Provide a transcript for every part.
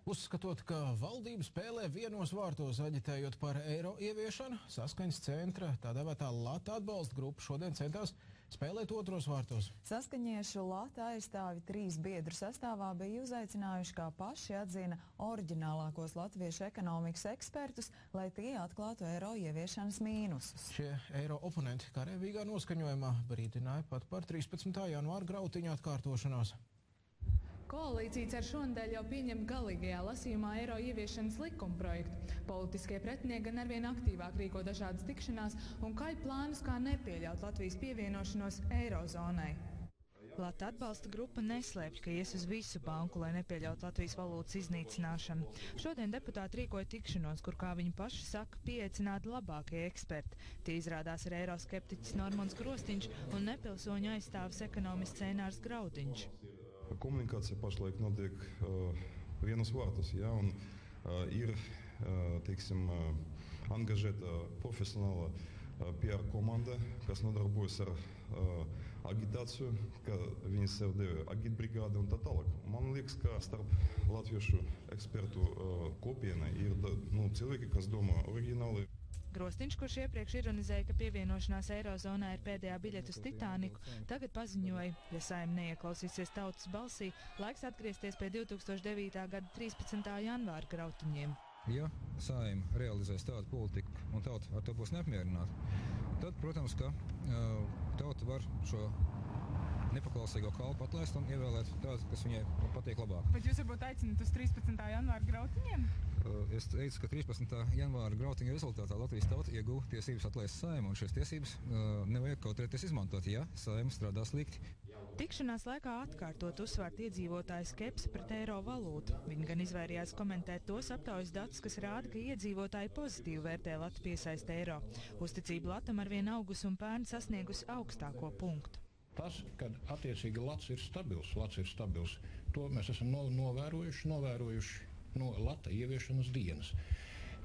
Uzskatot, ka valdība spēlē vienos vārtos aģitējot par eiro ieviešanu, Saskaņas centra tā dēvētā Lata atbalsta grupa šodien centās spēlēt otros vārtos. Saskaņiešu Lata aizstāvi 3 biedru sastāvā bija uzaicinājuši, kā paši atzina, oriģinālākos latviešu ekonomikas ekspertus, lai tie atklātu eiro ieviešanas mīnusus. Šie eiro oponenti karavīgā noskaņojumā brīdināja pat par 13. janvāra grautiņu atkārtošanos. Koalīcija cer šonadēļ jau pieņemt galīgajā lasījumā eiro ieviešanas likumprojektu. Politiskie pretinieki gan arvien aktīvāk rīko dažādas tikšanās un kaļ plānus, kā nepieļaut Latvijas pievienošanos eirozonai. Lata atbalsta grupa neslēpj, ka ies uz visu banku, lai nepieļaut Latvijas valūtas iznīcināšanu. Šodien deputāti rīkoja tikšanos, kur, kā viņi paši saka, pieaicināti labākie eksperti. Tie izrādās ir eiroskeptiķis Normons Grostiņš un nepilsoņu aizstāvis ekonomists Ēnārs Graudiņš. Komunikācija pašlaik notiek vienos vārtos, ja, un ir, teiksim, angažēta profesionāla PR komanda, kas nodarbojas ar agitāciju, ka viņi sev deva agitbrigāde un tā tālāk. Man liekas, ka starp latviešu ekspertu kopienai ir cilvēki, kas domā oriģināli. Grostiņš, kurš iepriekš ironizēja, ka pievienošanās eirozonā ir pēdējā biļete uz Titāniku, tagad paziņoja, ja Saeima neieklausīsies tautas balsī, laiks atgriezties pie 2009. gada 13. janvāra grautiņiem. Ja Saeima realizēs tādu politiku un tauta ar to būs neapmierināta, tad, protams, ka tauta var šo nepaklausīgo kalpu atlaist un ievēlēt tādu, kas viņai patīk labāk. Bet jūs varbūt aicināt uz 13. janvāra grautiņiem? Es teicu, ka 13. janvāra grautiņa rezultātā Latvijas tauta ieguva tiesības atlaist Saeimu, un šīs tiesības nevajag kautrēties izmantot, ja Saeima strādā slikti. Tikšanās laikā atkārtot uzsvērt iedzīvotāju skepsi pret eiro valūtu. Viņi gan izvairījās komentēt tos aptaujas datus, kas rāda, ka iedzīvotāji pozitīvi vērtē Latu piesaist eiro. Uzticība Latam arvien augus un pērn sasniegusi augstāko punktu. Tas, kad attiecīgi Lats ir stabils, to mēs esam novērojuši no Lata ieviešanas dienas.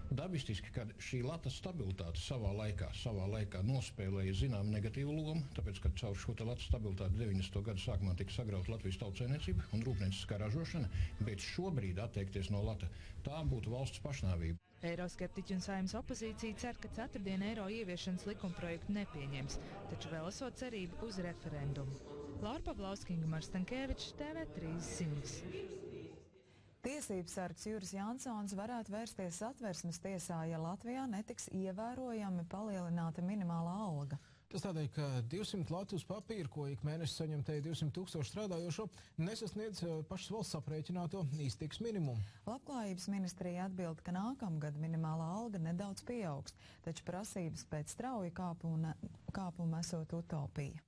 Dabistiski, kad šī Lata stabilitāte savā laikā nospēlēja zinām negatīvu lomu, tāpēc, kad caur šo Lata stabilitāti 90. gadu sākumā tika sagrauta Latvijas tautsaimniecība un rūpnieciskā ražošana, bet šobrīd atteikties no Lata, tā būtu valsts pašnāvība. Eiroskeptiķi un Saeimas opozīcija cer, ka ceturtdien eiro ieviešanas likumprojektu nepieņems, taču vēl esot cerību uz referendumu. Laura Pavlauska, Ingmars Stankēvičs, TV3 ziņas. Tiesības sargs Juris Jansons varētu vērsties Satversmes tiesā, ja Latvijā netiks ievērojami palielināta minimālā alga. Tas tādēļ, ka 200 latu uz papīra, ko ik mēnesis saņem te 200 000 strādājošo, nesasniedz pašas valsts aprēķināto iztikas minimumu. Labklājības ministrija atbild, ka nākamgad minimālā alga nedaudz pieaugs, taču prasības pēc strauja kāpuma esot utopija.